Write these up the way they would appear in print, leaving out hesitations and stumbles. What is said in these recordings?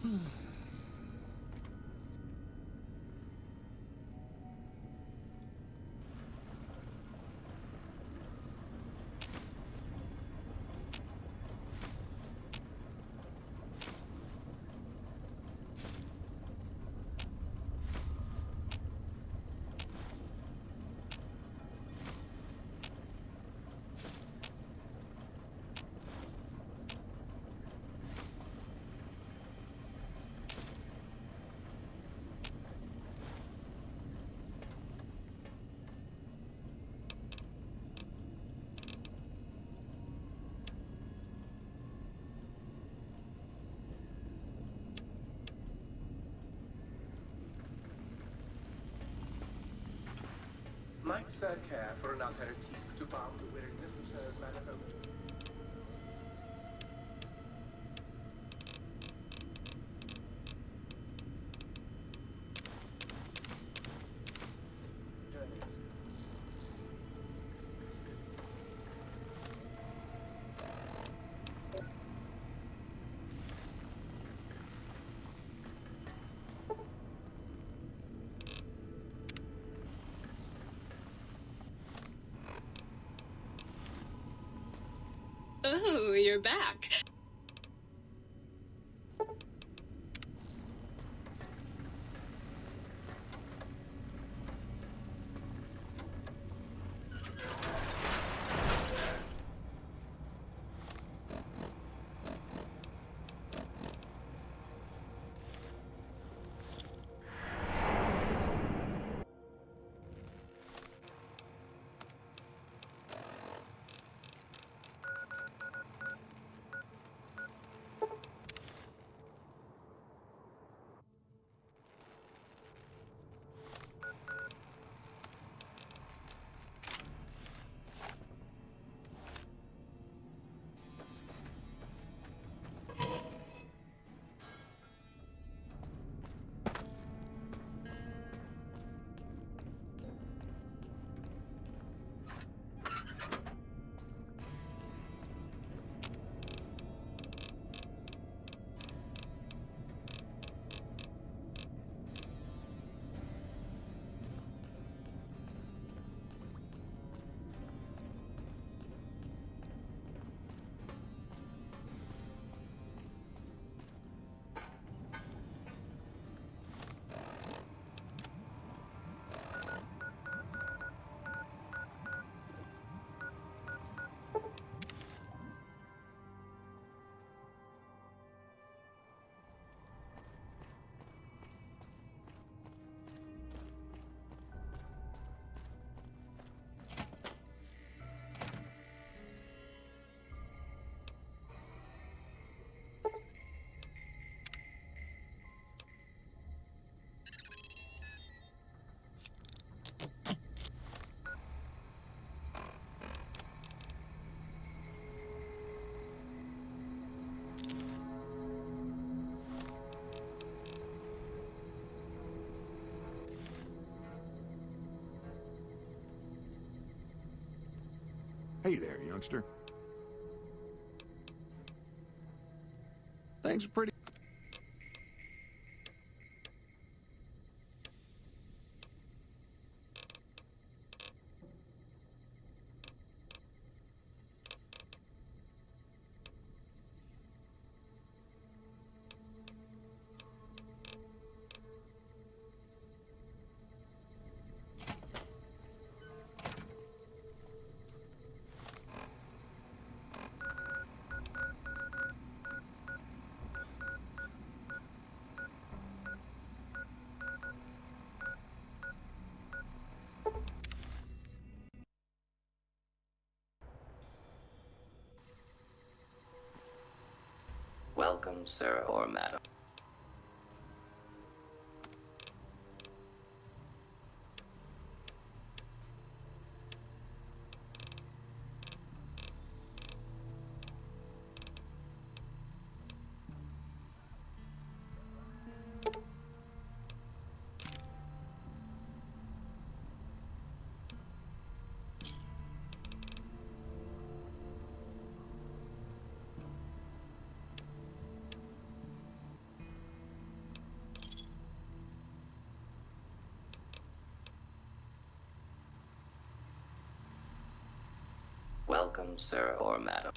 Might Sir care for an aperitif to balm the weariness of Sir's manifold? Oh, you're back. Hey there, youngster. Things are pretty... Welcome, sir or madam. welcome, sir or madam.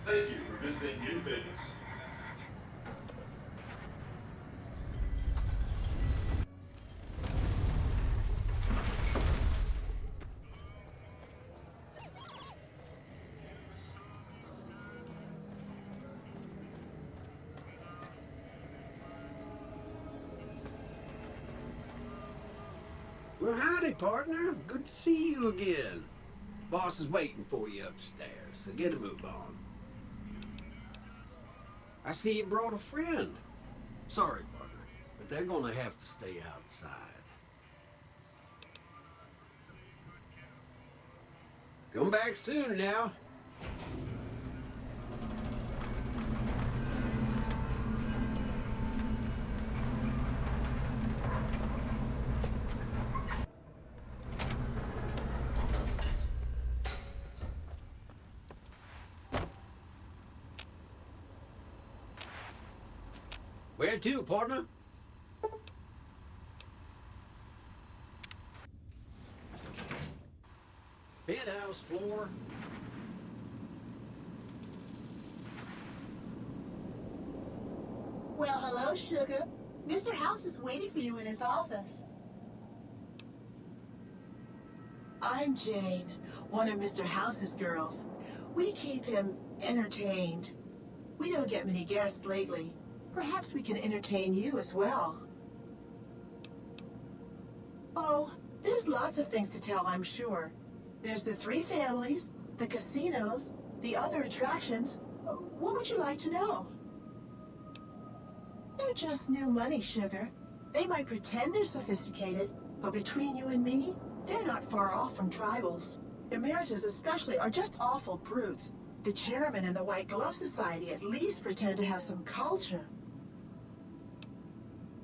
Thank you for visiting New Vegas. Well, howdy, partner. Good to see you again. Boss is waiting for you upstairs, so get a move on. I see you brought a friend. Sorry, partner, but they're gonna have to stay outside. Come back soon now. Where to, partner? Penthouse floor. Well, hello, sugar. Mr. House is waiting for you in his office. I'm Jane, one of Mr. House's girls. We keep him entertained. We don't get many guests lately. Perhaps we can entertain you as well. Oh, there's lots of things to tell, I'm sure. There's the 3 families, the casinos, the other attractions. What would you like to know? They're just new money, sugar. They might pretend they're sophisticated, but between you and me, they're not far off from tribals. Emeritus especially are just awful brutes. The chairman and the White Glove Society at least pretend to have some culture.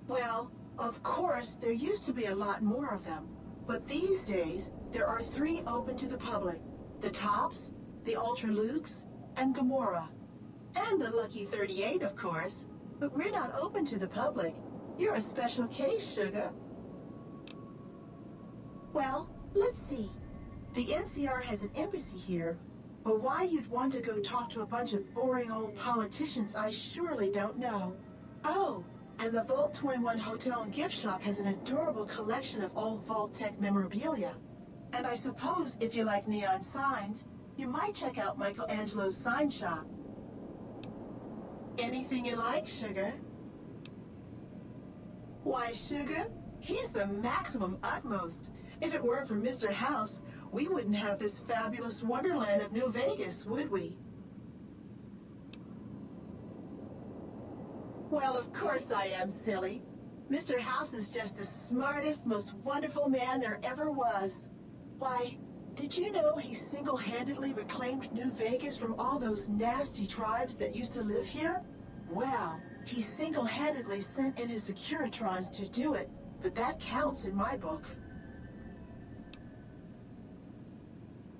Well, of course, there used to be a lot more of them. But these days, there are 3 open to the public. The Tops, the Ultra Lukes, and Gamora. And the Lucky 38, of course. But we're not open to the public. You're a special case, sugar. Well, let's see. The NCR has an embassy here, but why you'd want to go talk to a bunch of boring old politicians, I surely don't know. Oh, and the Vault 21 Hotel and Gift Shop has an adorable collection of old Vault-Tec memorabilia. And I suppose if you like neon signs, you might check out Michelangelo's sign shop. Anything you like, sugar? Why, sugar? He's the maximum utmost. If it weren't for Mr. House, we wouldn't have this fabulous wonderland of New Vegas, would we? Well, of course I am, silly. Mr. House is just the smartest, most wonderful man there ever was. Why, did you know he single-handedly reclaimed New Vegas from all those nasty tribes that used to live here? Well, he single-handedly sent in his Securitrons to do it, but that counts in my book.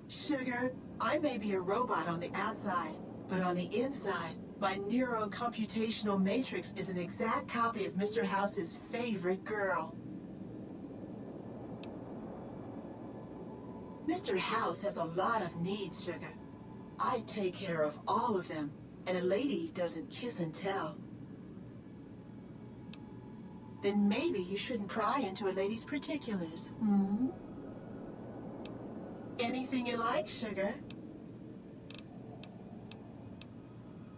Sugar, I may be a robot on the outside, but on the inside, my neurocomputational matrix is an exact copy of Mr. House's favorite girl. Mr. House has a lot of needs, sugar. I take care of all of them, and a lady doesn't kiss and tell. Then maybe you shouldn't pry into a lady's particulars, hmm? Anything you like, sugar?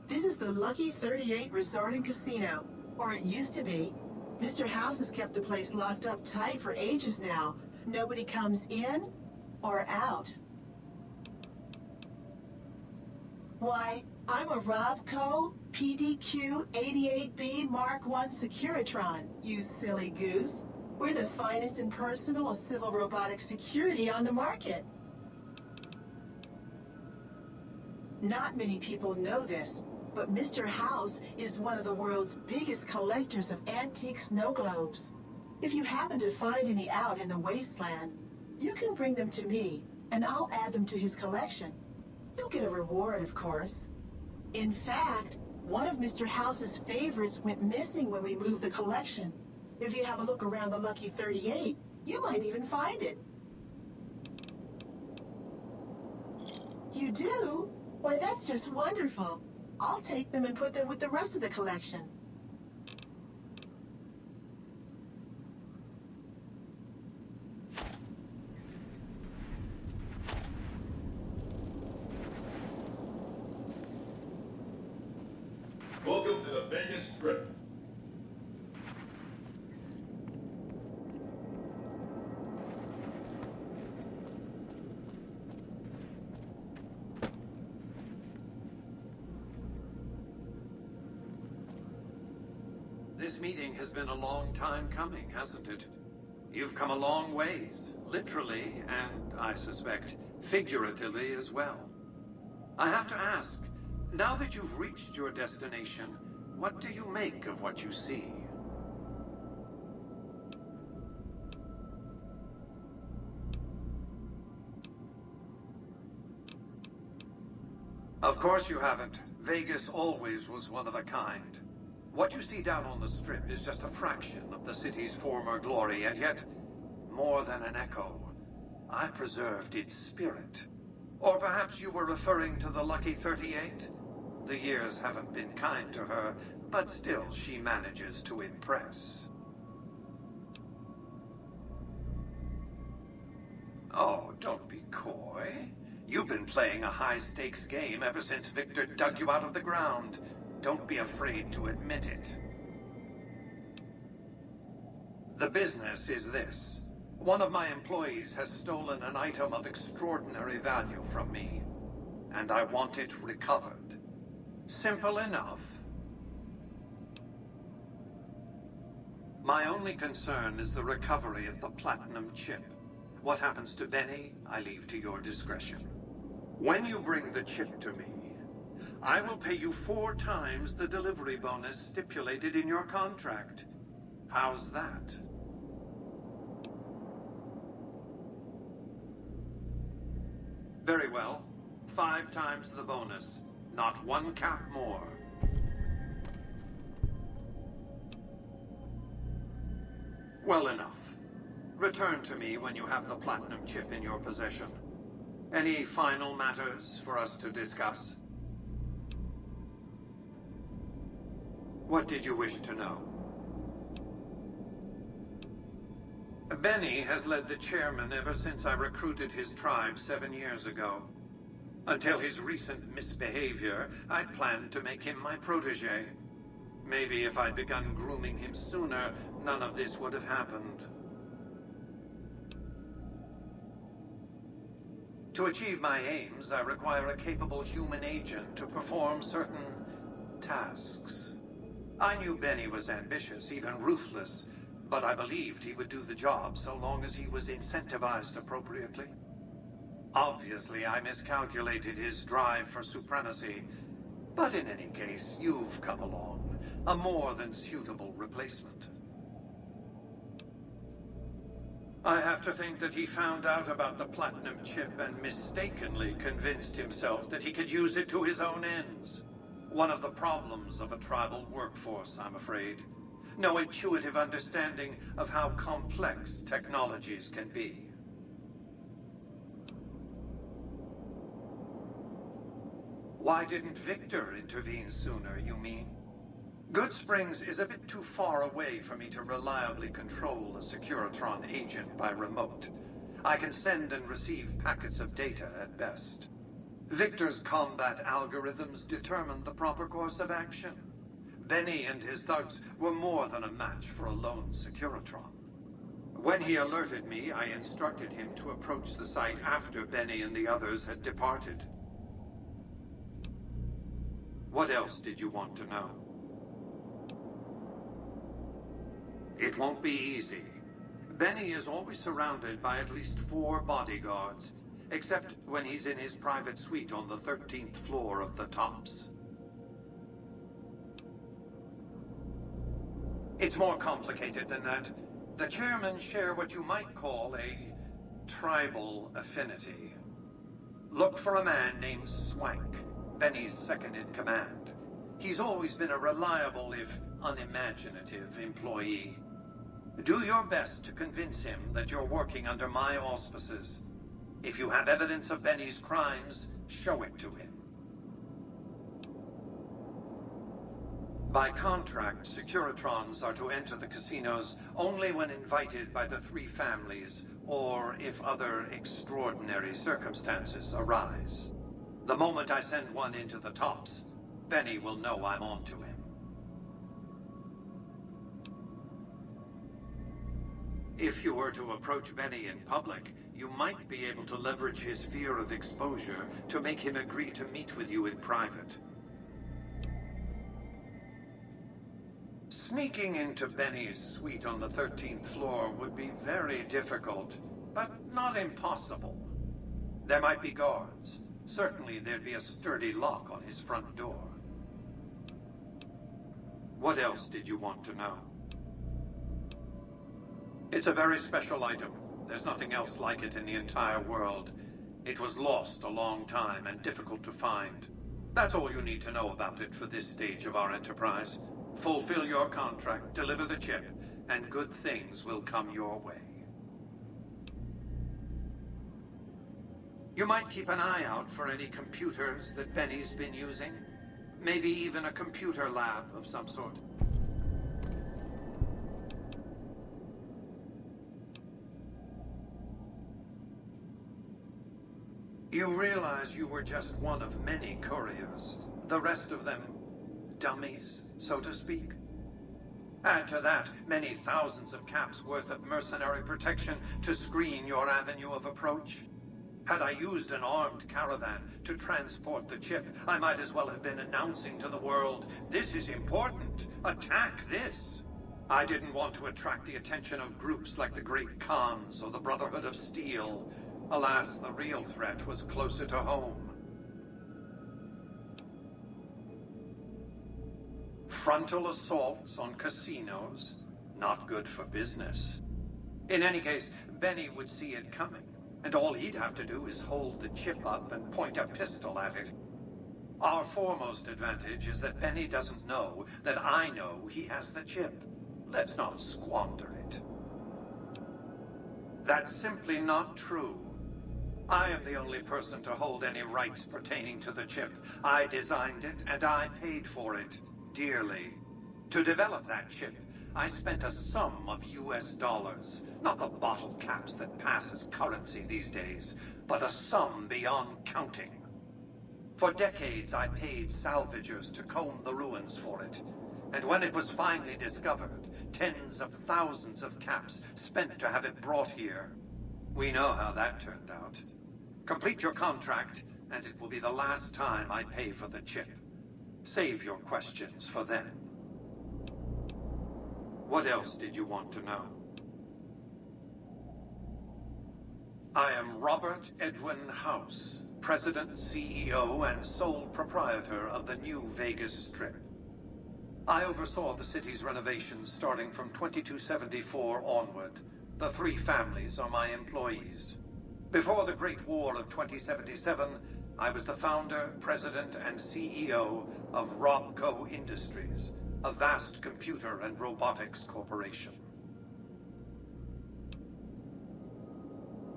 This is the Lucky 38 Resort and Casino, or it used to be. Mr. House has kept the place locked up tight for ages now. Nobody comes in or out. Why, I'm a Robco PDQ 88B Mark I Securitron, you silly goose. We're the finest in personal civil robotic security on the market. Not many people know this, but Mr. House is one of the world's biggest collectors of antique snow globes. If you happen to find any out in the wasteland, you can bring them to me, and I'll add them to his collection. You'll get a reward, of course. In fact, one of Mr. House's favorites went missing when we moved the collection. If you have a look around the Lucky 38, you might even find it. You do? Why, that's just wonderful. I'll take them and put them with the rest of the collection. Welcome to the Vegas Strip. This meeting has been a long time coming, hasn't it? You've come a long ways, literally, and I suspect figuratively as well. I have to ask, now that you've reached your destination, what do you make of what you see? Of course you haven't. Vegas always was one of a kind. What you see down on the Strip is just a fraction of the city's former glory, and yet, more than an echo, I preserved its spirit. Or perhaps you were referring to the Lucky 38? The years haven't been kind to her, but still she manages to impress. Oh, don't be coy. You've been playing a high-stakes game ever since Victor dug you out of the ground. Don't be afraid to admit it. The business is this. One of my employees has stolen an item of extraordinary value from me, and I want it recovered. Simple enough. My only concern is the recovery of the platinum chip. What happens to Benny, I leave to your discretion. When you bring the chip to me, I will pay you 4 times the delivery bonus stipulated in your contract. How's that? Very well. 5 times the bonus. Not 1 cap more. Well enough. Return to me when you have the platinum chip in your possession. Any final matters for us to discuss? What did you wish to know? Benny has led the chairman ever since I recruited his tribe 7 years ago. Until his recent misbehavior, I'd planned to make him my protege. Maybe if I'd begun grooming him sooner, none of this would have happened. To achieve my aims, I require a capable human agent to perform certain tasks. I knew Benny was ambitious, even ruthless, but I believed he would do the job so long as he was incentivized appropriately. Obviously, I miscalculated his drive for supremacy, but in any case, you've come along, a more than suitable replacement. I have to think that he found out about the platinum chip and mistakenly convinced himself that he could use it to his own ends. One of the problems of a tribal workforce, I'm afraid. No intuitive understanding of how complex technologies can be. Why didn't Victor intervene sooner, you mean? Good Springs is a bit too far away for me to reliably control a Securitron agent by remote. I can send and receive packets of data at best. Victor's combat algorithms determined the proper course of action. Benny and his thugs were more than a match for a lone Securitron. When he alerted me, I instructed him to approach the site after Benny and the others had departed. What else did you want to know? It won't be easy. Benny is always surrounded by at least 4 bodyguards. except when he's in his private suite on the 13th floor of the Tops. It's more complicated than that. The chairmen share what you might call a tribal affinity. Look for a man named Swank, Benny's second-in-command. He's always been a reliable, if unimaginative, employee. Do your best to convince him that you're working under my auspices. If you have evidence of Benny's crimes, show it to him. By contract, Securitrons are to enter the casinos only when invited by the three families, or if other extraordinary circumstances arise. The moment I send one into the Tops, Benny will know I'm on to him. If you were to approach Benny in public, you might be able to leverage his fear of exposure to make him agree to meet with you in private. Sneaking into Benny's suite on the 13th floor would be very difficult, but not impossible. There might be guards. Certainly there'd be a sturdy lock on his front door. What else did you want to know? It's a very special item. There's nothing else like it in the entire world. It was lost a long time and difficult to find. That's all you need to know about it for this stage of our enterprise. Fulfill your contract, deliver the chip, and good things will come your way. You might keep an eye out for any computers that Benny's been using. Maybe even a computer lab of some sort. You realize you were just one of many couriers. The rest of them, dummies, so to speak. Add to that many thousands of caps worth of mercenary protection to screen your avenue of approach. Had I used an armed caravan to transport the chip, I might as well have been announcing to the world, "This is important. Attack this." I didn't want to attract the attention of groups like the Great Khans or the Brotherhood of Steel. Alas, the real threat was closer to home. Frontal assaults on casinos, not good for business. In any case, Benny would see it coming, and all he'd have to do is hold the chip up and point a pistol at it. Our foremost advantage is that Benny doesn't know that I know he has the chip. Let's not squander it. That's simply not true. I am the only person to hold any rights pertaining to the chip. I designed it, and I paid for it. Dearly. To develop that chip, I spent a sum of US dollars, not the bottle caps that pass as currency these days, but a sum beyond counting. For decades, I paid salvagers to comb the ruins for it, and when it was finally discovered, tens of thousands of caps spent to have it brought here. We know how that turned out. Complete your contract, and it will be the last time I pay for the chip. Save your questions for then. What else did you want to know? I am Robert Edwin House, President, CEO, and sole proprietor of the New Vegas Strip. I oversaw the city's renovations starting from 2274 onward. The three families are my employees. Before the Great War of 2077, I was the founder, president, and CEO of Robco Industries, a vast computer and robotics corporation.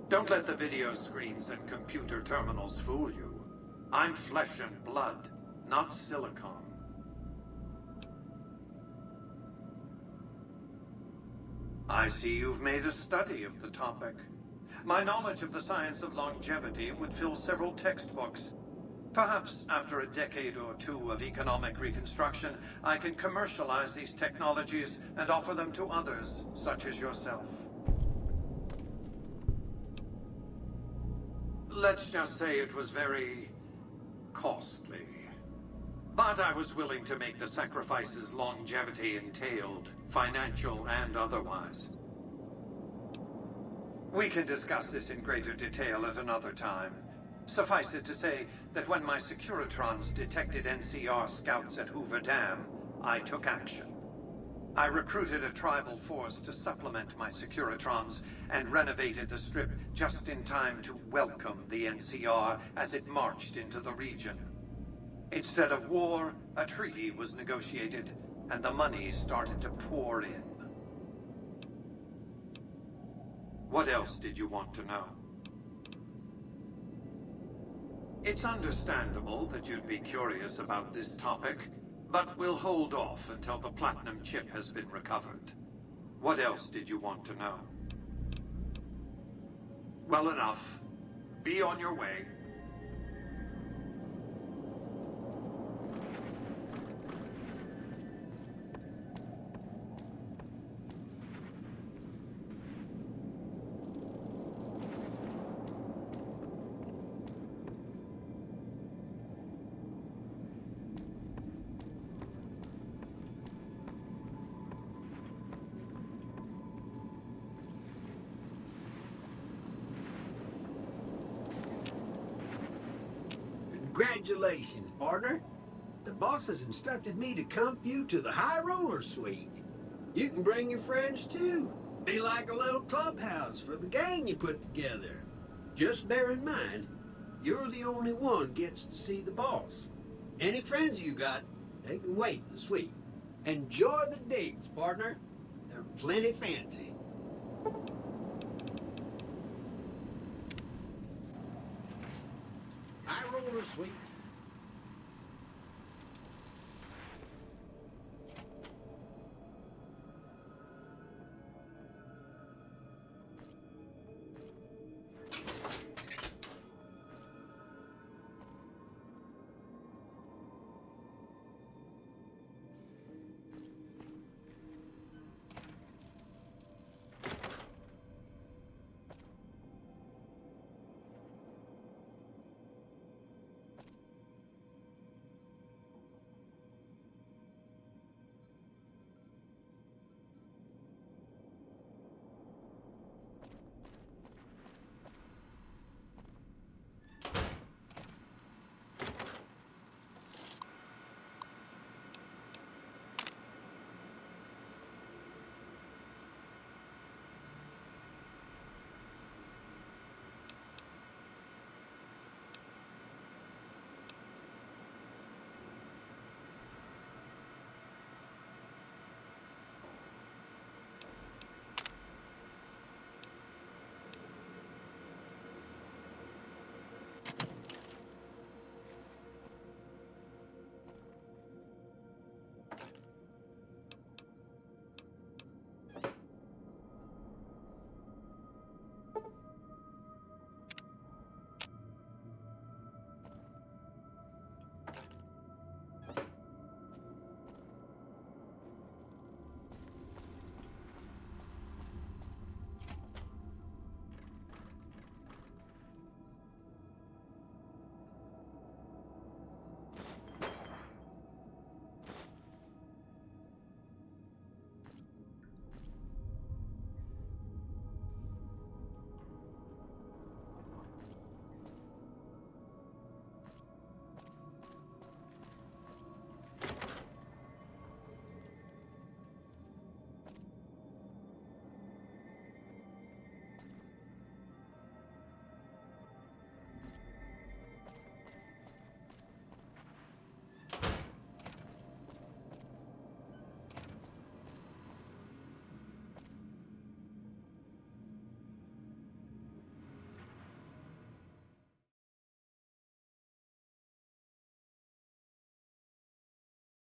Don't let the video screens and computer terminals fool you. I'm flesh and blood, not silicon. I see you've made a study of the topic. My knowledge of the science of longevity would fill several textbooks. Perhaps after a decade or two of economic reconstruction, I can commercialize these technologies and offer them to others, such as yourself. Let's just say it was very costly. But I was willing to make the sacrifices longevity entailed, financial and otherwise. We can discuss this in greater detail at another time. Suffice it to say that when my Securitrons detected NCR scouts at Hoover Dam, I took action. I recruited a tribal force to supplement my Securitrons and renovated the strip just in time to welcome the NCR as it marched into the region. Instead of war, a treaty was negotiated, and the money started to pour in. What else did you want to know? It's understandable that you'd be curious about this topic, but we'll hold off until the platinum chip has been recovered. What else did you want to know? Well enough. Be on your way. Congratulations, partner. The boss has instructed me to comp you to the High Roller Suite. You can bring your friends too. Be like a little clubhouse for the gang you put together. Just bear in mind, you're the only one gets to see the boss. Any friends you got, they can wait in the suite. Enjoy the digs, partner. They're plenty fancy. High Roller Suite.